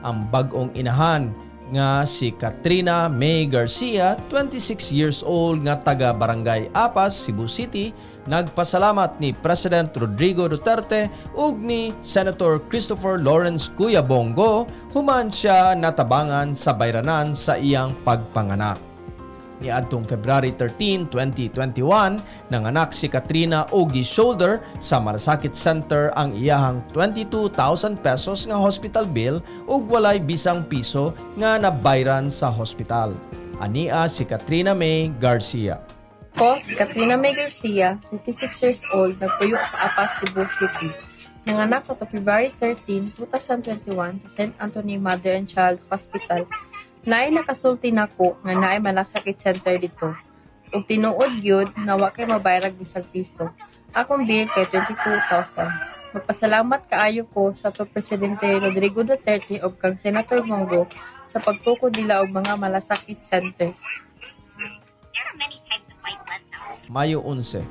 ang bag-ong inahan nga si Katrina May Garcia, 26 years old nga taga Barangay Apas, Cebu City, nagpasalamat ni President Rodrigo Duterte ug ni Senator Christopher Lawrence Cuyabongo human siya natabangan sa bayranan sa iyang pagpanganak. Niadtong February 13, 2021, nanganak si Katrina og gi-shoulder sa Malasakit Center ang iyahang 22,000 pesos nga hospital bill ug walay bisang piso nga nabayran sa hospital. Ania si Katrina May Garcia. Ako, si Katrina May Garcia, 26 years old, nagpuyo sa Apas, Cebu City. Nanganak ko February 13, 2021 sa St. Anthony Mother and Child Hospital. Naay nakasulti nako nga naay Malasakit Center dito. Ug tinuod gyud na wa kay mabayrag bisag piso. Akong bill kay 22,000. Magpasalamat kaayo ko sa Presidente Rodrigo Duterte ug kang Senator Bongo sa pagtukod nila og mga malasakit centers. Mayo 11,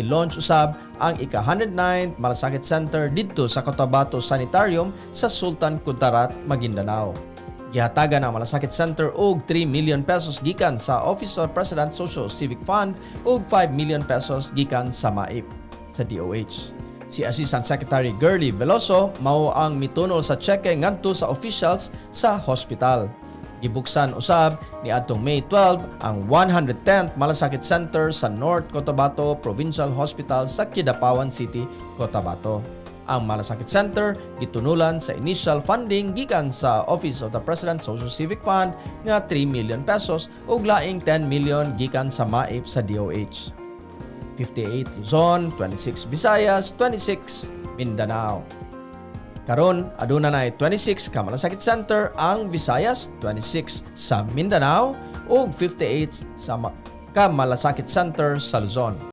i-launch usab ang ika-109th Malasakit Center didto sa Cotabato Sanitarium sa Sultan Kudarat, Maguindanao. Gihatagan ang Malasakit Center og 3 million pesos gikan sa Office of President Social Civic Fund ug 5 million pesos gikan sa MAIP sa DOH. Si Assistant Secretary Girly Veloso mao ang mitunol sa cheque ngadto sa officials sa hospital. Gibuksan usab niadtong May 12 ang 110th Malasakit Center sa North Cotabato Provincial Hospital sa Kidapawan City, Cotabato. Ang Malasakit Center gitunulan sa initial funding gikan sa Office of the President Social Civic Fund nga 3 million pesos ug laing 10 million gikan sa MAIP sa DOH. 58 Luzon, 26 Visayas, 26 Mindanao. Karon aduna nay 26 ka Malasakit Center ang Visayas, 26 sa Mindanao ug 58 sa ka Malasakit Center sa Luzon.